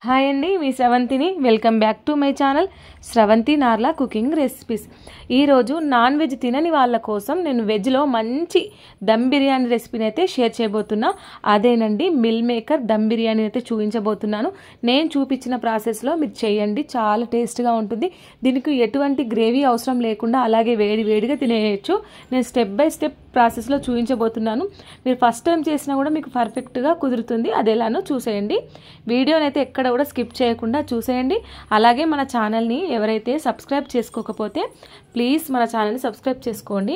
Hi అండి, మీ స్రవంతిని. Welcome back to my channel Sravanthi Narla cooking recipes. ఈరోజు నాన్ వెజ్ తినని వాళ్ళ కోసం నేను వెజ్లో మంచి దమ్ బిర్యానీ రెసిపీని అయితే షేర్ చేయబోతున్నా. అదేనండి, మిల్ మేకర్ దమ్ బిర్యానీ అయితే చూపించబోతున్నాను. నేను చూపించిన ప్రాసెస్లో మీరు చేయండి, చాలా టేస్ట్గా ఉంటుంది. దీనికి ఎటువంటి గ్రేవీ అవసరం లేకుండా అలాగే వేడిగా తినేయచ్చు. నేను స్టెప్ బై స్టెప్ ప్రాసెస్లో చూపించబోతున్నాను. మీరు ఫస్ట్ టైం చేసినా కూడా మీకు పర్ఫెక్ట్గా కుదురుతుంది. అది ఎలానో చూసేయండి. వీడియోని అయితే ఎక్కడ కూడా స్కిప్ చేయకుండా చూసేయండి. అలాగే మన ఛానల్ని ఎవరైతే సబ్స్క్రైబ్ చేసుకోకపోతే ప్లీజ్ మన ఛానల్ని సబ్స్క్రైబ్ చేసుకోండి.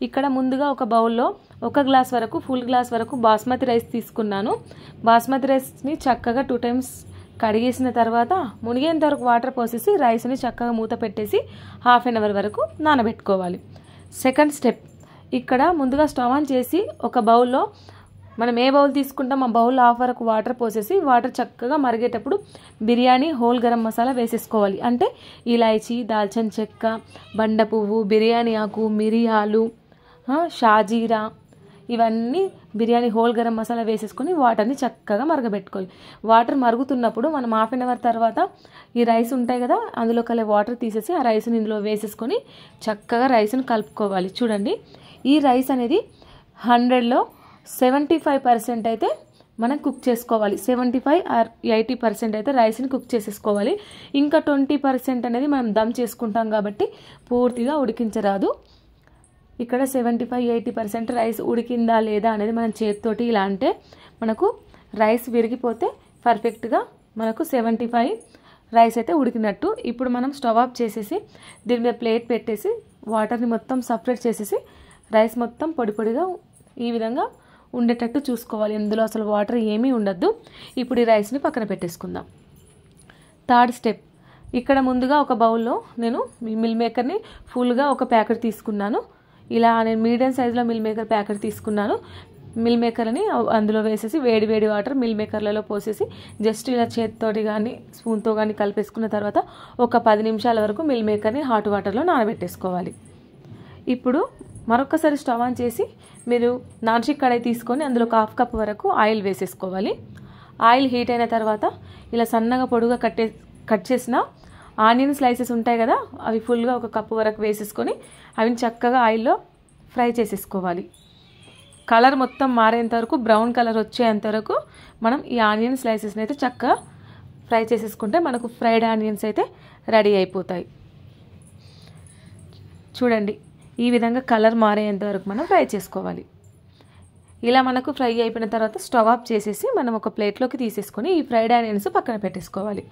ఇక్కడ ముందుగా ఒక బౌల్లో 1 గ్లాస్ వరకు, ఫుల్ గ్లాస్ వరకు బాస్మతి రైస్ తీసుకున్నాను. బాస్మతి రైస్ని చక్కగా 2 టైమ్స్ కడిగేసిన తర్వాత మునిగేంత వరకు వాటర్ పోసేసి రైస్ని చక్కగా మూత పెట్టేసి ½ అన్ అవర్ వరకు నానబెట్టుకోవాలి. సెకండ్ స్టెప్, ఇక్కడ ముందుగా స్టవ్ ఆన్ చేసి ఒక బౌల్లో మనం ఏ బౌల్ తీసుకుంటాం ఆ బౌల్ ½ వరకు వాటర్ పోసేసి వాటర్ చక్కగా మరిగేటప్పుడు బిర్యానీ హోల్ గరం మసాలా వేసేసుకోవాలి. అంటే ఇలాయచీ, దాల్చిన చెక్క, బండ పువ్వు, బిర్యానీ ఆకు, మిరియాలు, షాజీరా, ఇవన్నీ బిర్యానీ హోల్ గరం మసాలా వేసేసుకొని వాటర్ని చక్కగా మరగబెట్టుకోవాలి. వాటర్ మరుగుతున్నప్పుడు మనం ½ అన్ అవర్ తర్వాత ఈ రైస్ ఉంటాయి కదా, అందులో కల వాటర్ తీసేసి ఆ రైస్ని ఇందులో వేసేసుకొని చక్కగా రైస్ని కలుపుకోవాలి. చూడండి, ఈ రైస్ అనేది 100లో 75% అయితే మనం కుక్ చేసుకోవాలి. 75 or 80% అయితే రైస్ని కుక్ చేసేసుకోవాలి. ఇంకా 20% అనేది మనం దమ్ చేసుకుంటాం కాబట్టి పూర్తిగా ఉడికించరాదు. ఇక్కడ 75-80% రైస్ ఉడికిందా లేదా అనేది మనం చేతితోటి ఇలా అంటే మనకు రైస్ విరిగిపోతే పర్ఫెక్ట్గా మనకు 75 రైస్ అయితే ఉడికినట్టు. ఇప్పుడు మనం స్టవ్ ఆఫ్ చేసేసి దీని మీద ప్లేట్ పెట్టేసి వాటర్ని మొత్తం సపరేట్ చేసేసి రైస్ మొత్తం పొడి పొడిగా ఈ విధంగా ఉండేటట్టు చూసుకోవాలి. ఇందులో అసలు వాటర్ ఏమీ ఉండద్దు. ఇప్పుడు ఈ రైస్ని పక్కన పెట్టేసుకుందాం. థర్డ్ స్టెప్, ఇక్కడ ముందుగా ఒక బౌల్లో నేను మిల్ మేకర్ని ఫుల్గా ఒక ప్యాకెట్ తీసుకున్నాను. ఇలా నేను మీడియం సైజులో మిల్ మేకర్ ప్యాకెట్ తీసుకున్నాను. మిల్ మేకర్ని అందులో వేసేసి వేడి వాటర్ మిల్ మేకర్లలో పోసేసి జస్ట్ ఇలా చేతితోటి కానీ స్పూన్తో కానీ కలిపేసుకున్న తర్వాత ఒక 10 నిమిషాల వరకు మిల్ మేకర్ని హాట్ వాటర్లో నానబెట్టేసుకోవాలి. ఇప్పుడు మరొకసారి స్టవ్ ఆన్ చేసి మీరు నాన్ స్టిక్ కడాయి తీసుకొని అందులో 1/2 కప్ వరకు ఆయిల్ వేసేసుకోవాలి. ఆయిల్ హీట్ అయిన తర్వాత ఇలా సన్నగా పొడుగా కట్ చేసిన ఆనియన్ స్లైసెస్ ఉంటాయి కదా, అవి ఫుల్గా 1 కప్ వరకు వేసేసుకొని అవి చక్కగా ఆయిల్లో ఫ్రై చేసేసుకోవాలి. కలర్ మొత్తం మారేంత వరకు, బ్రౌన్ కలర్ వచ్చేంత వరకు మనం ఈ ఆనియన్ స్లైసెస్ని అయితే చక్కగా ఫ్రై చేసేసుకుంటే మనకు ఫ్రైడ్ ఆనియన్స్ అయితే రెడీ అయిపోతాయి. చూడండి, ఈ విధంగా కలర్ మారేంత వరకు మనం ఫ్రై చేసుకోవాలి. ఇలా మనకు ఫ్రై అయిపోయిన తర్వాత స్టవ్ ఆఫ్ చేసేసి మనం ఒక ప్లేట్లోకి తీసేసుకొని ఈ ఫ్రైడ్ ఆనియన్స్ పక్కన పెట్టేసుకోవాలి.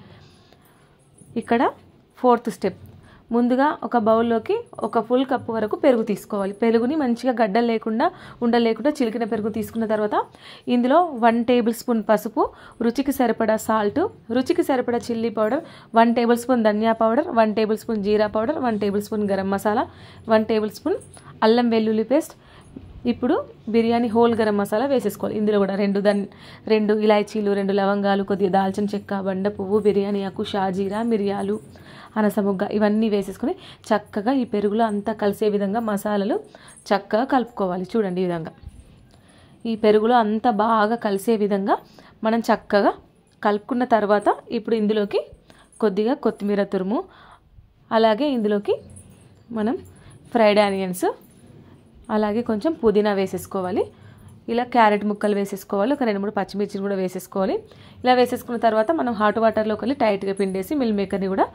ఇక్కడ ఫోర్త్ స్టెప్, ముందుగా ఒక బౌల్లోకి ఒక ఫుల్ కప్ వరకు పెరుగు తీసుకోవాలి. పెరుగుని మంచిగా గడ్డలు లేకుండా ఉండలేకుండా చిలికిన పెరుగు తీసుకున్న తర్వాత ఇందులో 1 టేబుల్ స్పూన్ పసుపు, రుచికి సరిపడా సాల్ట్, రుచికి సరిపడా చిల్లీ పౌడర్, 1 టేబుల్ స్పూన్ ధనియా పౌడర్, 1 టేబుల్ స్పూన్ జీరా powder, 1 tablespoon garam masala, 1 tablespoon అల్లం వెల్లుల్లి పేస్ట్. ఇప్పుడు బిర్యానీ హోల్ గరం మసాలా వేసేసుకోవాలి. ఇందులో కూడా 2 ఇలాచీలు, 2 లవంగాలు, కొద్దిగా దాల్చిన చెక్క, బండ పువ్వు, బిర్యానీ ఆకు, షాజీరా, మిరియాలు, అనసముగ్గ ఇవన్నీ వేసేసుకొని చక్కగా ఈ పెరుగులో అంతా కలిసే విధంగా మసాలాలు చక్కగా కలుపుకోవాలి. చూడండి, ఈ విధంగా ఈ పెరుగులో అంతా బాగా కలిసే విధంగా మనం చక్కగా కలుపుకున్న తర్వాత ఇప్పుడు ఇందులోకి కొద్దిగా కొత్తిమీర తురుము, అలాగే ఇందులోకి మనం ఫ్రైడ్ ఆనియన్స్, అలాగే కొంచెం పుదీనా వేసేసుకోవాలి. ఇలా క్యారెట్ ముక్కలు వేసేసుకోవాలి. ఒక 2-3 పచ్చిమిర్చిని కూడా వేసేసుకోవాలి. ఇలా వేసేసుకున్న తర్వాత మనం హాట్ వాటర్లోకి వెళ్ళి టైట్గా పిండేసి మిల్ మేకర్ని కూడా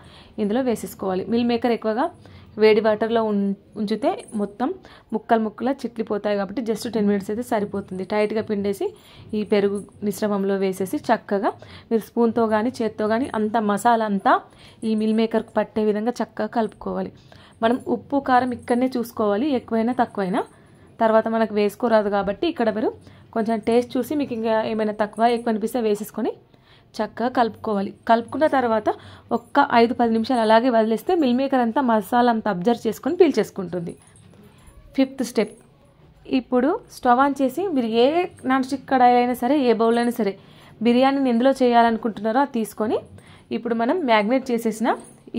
ఇందులో వేసేసుకోవాలి. మిల్ మేకర్ ఎక్కువగా వేడి వాటర్లో ఉంచితే మొత్తం ముక్కలు చిట్లిపోతాయి కాబట్టి జస్ట్ 10 మినిట్స్ అయితే సరిపోతుంది. టైట్గా పిండేసి ఈ పెరుగు మిశ్రమంలో వేసేసి చక్కగా మీరు స్పూన్తో కానీ చేత్తో కానీ అంత మసాలా అంతా ఈ మిల్ మేకర్కి పట్టే విధంగా చక్కగా కలుపుకోవాలి. మనం ఉప్పు కారం ఇక్కడనే చూసుకోవాలి, ఎక్కువైనా తక్కువైనా తర్వాత మనకు వేసుకోరాదు కాబట్టి ఇక్కడ మీరు కొంచెం టేస్ట్ చూసి మీకు ఇంకా ఏమైనా తక్కువ ఎక్కువ అనిపిస్తే వేసేసుకొని చక్కగా కలుపుకోవాలి. కలుపుకున్న తర్వాత ఒక్క 5-10 నిమిషాలు అలాగే వదిలేస్తే మిల్ మేకర్ అంతా మసాలా అంతా అబ్జర్వ్ చేసుకొని పీల్చేసుకుంటుంది. ఫిఫ్త్ స్టెప్, ఇప్పుడు స్టవ్ ఆన్ చేసి మీరు ఏ నాన్ స్టిక్ కడాయి అయినా సరే, ఏ బౌల్ అయినా సరే బిర్యానీని ఎందులో చేయాలనుకుంటున్నారో అది తీసుకొని ఇప్పుడు మనం మ్యాగ్నేట్ చేసేసిన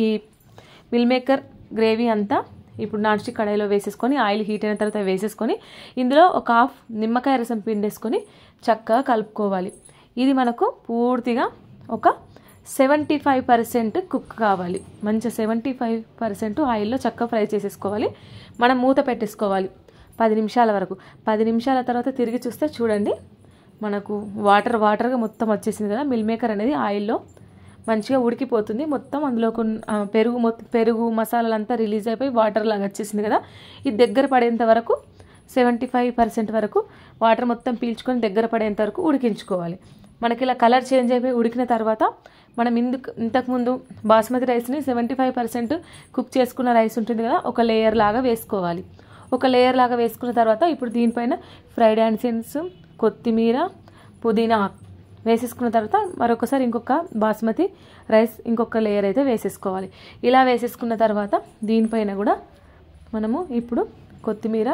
ఈ మిల్ మేకర్ గ్రేవీ అంతా ఇప్పుడు నాన్ స్టిక్ కడాయిలో వేసేసుకొని ఆయిల్ హీట్ అయిన తర్వాత వేసేసుకొని ఇందులో ఒక ½ నిమ్మకాయ రసం పిండేసుకొని చక్కగా కలుపుకోవాలి. ఇది మనకు పూర్తిగా ఒక 75% కుక్ కావాలి. మంచిగా 75% ఆయిల్లో చక్కగా ఫ్రై చేసేసుకోవాలి. మనం మూత పెట్టేసుకోవాలి 10 నిమిషాల వరకు. 10 నిమిషాల తర్వాత తిరిగి చూస్తే చూడండి మనకు వాటర్గా మొత్తం వచ్చేసింది కదా. మిల్ మేకర్ అనేది ఆయిల్లో మంచిగా ఉడికిపోతుంది. మొత్తం అందులో పెరుగు మసాలాలంతా రిలీజ్ అయిపోయి వాటర్ లాగా వచ్చేసింది కదా. ఇది దగ్గర పడేంత వరకు 75% వరకు వాటర్ మొత్తం పీల్చుకొని దగ్గర పడేంత వరకు ఉడికించుకోవాలి. మనకి ఇలా కలర్ చేంజ్ అయిపోయి ఉడికిన తర్వాత మనం ఇంతకుముందు బాస్మతి రైస్ని 75% కుక్ చేసుకున్న రైస్ ఉంటుంది కదా, ఒక లేయర్ లాగా వేసుకోవాలి. ఒక లేయర్ లాగా వేసుకున్న తర్వాత ఇప్పుడు దీనిపైన ఫ్రైడ్ ఆనియన్స్, కొత్తిమీర, పుదీనా వేసేసుకున్న తర్వాత మరొకసారి ఇంకొక బాస్మతి రైస్ ఇంకొక లేయర్ అయితే వేసేసుకోవాలి. ఇలా వేసేసుకున్న తర్వాత దీనిపైన కూడా మనము ఇప్పుడు కొత్తిమీర,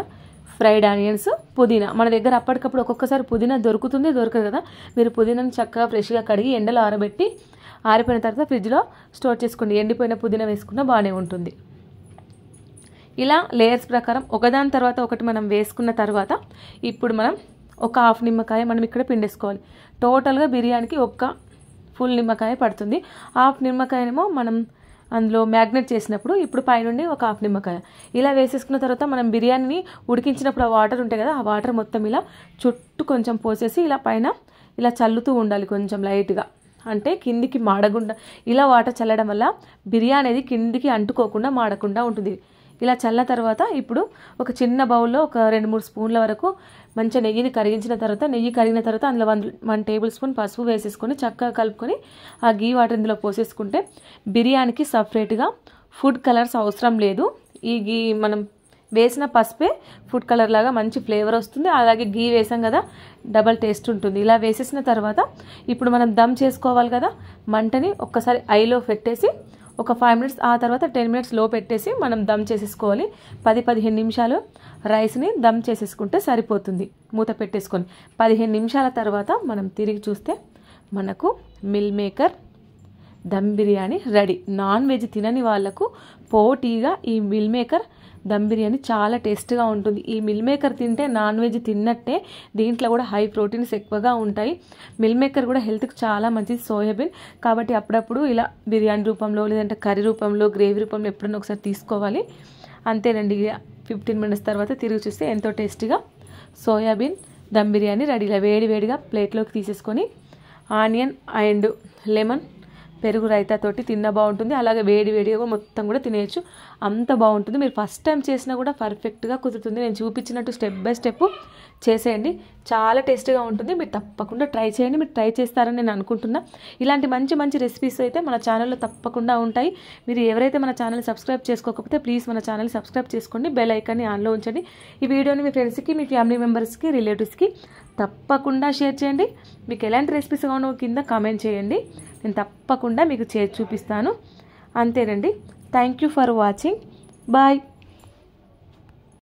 ఫ్రైడ్ ఆనియన్స్, పుదీనా, మన దగ్గర అప్పటికప్పుడు ఒక్కొక్కసారి పుదీనా దొరకదు కదా. మీరు పుదీనాను చక్కగా ఫ్రెష్గా కడిగి ఎండలో ఆరిపోయిన తర్వాత ఫ్రిడ్జ్లో స్టోర్ చేసుకోండి. ఎండిపోయిన పుదీనా వేసుకున్నా బాగానే ఉంటుంది. ఇలా లేయర్స్ ప్రకారం ఒకదాని తర్వాత ఒకటి మనం వేసుకున్న తర్వాత ఇప్పుడు మనం ఒక హాఫ్ నిమ్మకాయ మనం ఇక్కడ పిండేసుకోవాలి. టోటల్గా బిర్యానీకి ఒక ఫుల్ నిమ్మకాయ పడుతుంది. హాఫ్ నిమ్మకాయనేమో మనం అందులో మ్యాగ్నెట్ చేసినప్పుడు ఇప్పుడు పైనుండి ఒక హాఫ్ నిమ్మకాయ ఇలా వేసేసుకున్న తర్వాత మనం బిర్యానీని ఉడికించినప్పుడు ఆ వాటర్ ఉంటాయి కదా, ఆ వాటర్ మొత్తం ఇలా చుట్టూ కొంచెం పోసేసి ఇలా పైన ఇలా చల్లుతూ ఉండాలి కొంచెం లైట్గా. అంటే కిందికి మాడకుండా ఇలా వాటర్ చల్లడం వల్ల బిర్యానీ అనేది కిందికి అంటుకోకుండా మాడకుండా ఉంటుంది. ఇలా చల్ల తర్వాత ఇప్పుడు ఒక చిన్న బౌల్లో ఒక 2-3 స్పూన్ల వరకు మంచిగా నెయ్యిని కరిగించిన తర్వాత నెయ్యి కరిగిన తర్వాత అందులో 1 టేబుల్ స్పూన్ పసుపు వేసేసుకొని చక్కగా కలుపుకొని ఆ గీ వాటర్ ఇందులో పోసేసుకుంటే బిర్యానీకి సపరేట్గా ఫుడ్ కలర్స్ అవసరం లేదు. ఈ గీ మనం వేసిన పసుపే ఫుడ్ కలర్ లాగా మంచి ఫ్లేవర్ వస్తుంది. అలాగే గీ వేసాం కదా, డబల్ టేస్ట్ ఉంటుంది. ఇలా వేసేసిన తర్వాత ఇప్పుడు మనం దమ్ చేసుకోవాలి కదా, మంటని ఒక్కసారి ఐలో పెట్టేసి ఒక 5 మినిట్స్ ఆ తర్వాత 10 మినిట్స్ లో పెట్టేసి మనం దమ్ చేసేసుకోవాలి. 10-15 నిమిషాలు రైస్ని దమ్ చేసేసుకుంటే సరిపోతుంది. మూత పెట్టేసుకొని 15 నిమిషాల తర్వాత మనం తిరిగి చూస్తే మనకు meal maker dum biryani ready. Non veg తినని వాళ్ళకు పోటీగా ఈ మిల్ మేకర్ దమ్ బిర్యానీ చాలా టేస్ట్గా ఉంటుంది. ఈ మిల్ మేకర్ తింటే నాన్ వెజ్ తిన్నట్టే. దీంట్లో కూడా హై ప్రోటీన్స్ ఎక్కువగా ఉంటాయి. మిల్ మేకర్ కూడా హెల్త్కి చాలా మంచిది, సోయాబీన్. కాబట్టి అప్పుడప్పుడు ఇలా బిర్యానీ రూపంలో లేదంటే కర్రీ రూపంలో గ్రేవీ రూపంలో ఎప్పుడైనా ఒకసారి తీసుకోవాలి. అంతేనండి. 15 మినిట్స్ తర్వాత తిరిగి చూస్తే ఎంతో టేస్టీగా సోయాబీన్ దమ్ బిర్యానీ రెడీ. ఇలా వేడిగా ప్లేట్లోకి తీసేసుకొని ఆనియన్ అండ్ లెమన్ పెరుగు రైతాతోటి తిన్నా బాగుంటుంది. అలాగే వేడిగా మొత్తం కూడా తినేయచ్చు, అంత బాగుంటుంది. మీరు ఫస్ట్ టైం చేసినా కూడా పర్ఫెక్ట్గా కుదురుతుంది. నేను చూపించినట్టు స్టెప్ బై స్టెప్ చేసేయండి, చాలా టేస్టీగా ఉంటుంది. మీరు తప్పకుండా ట్రై చేయండి. మీరు ట్రై చేస్తారని నేను అనుకుంటున్నా. ఇలాంటి మంచి రెసిపీస్ అయితే మన ఛానల్లో తప్పకుండా ఉంటాయి. మీరు ఎవరైతే మన ఛానల్ సబ్స్క్రైబ్ చేసుకోకపోతే ప్లీజ్ మన ఛానల్ సబ్స్క్రైబ్ చేసుకోండి, బెల్ ఐకాన్ని ఆన్లో ఉంచండి. ఈ వీడియోని మీ ఫ్రెండ్స్కి, మీ ఫ్యామిలీ మెంబర్స్కి, రిలేటివ్స్కి తప్పకుండా షేర్ చేయండి. మీకు ఎలాంటి రెసిపీస్ కావాలో కింద కామెంట్ చేయండి, నేను తప్పకుండా మీకు చేసి చూపిస్తాను. అంతేనండి. Thank you for watching. Bye.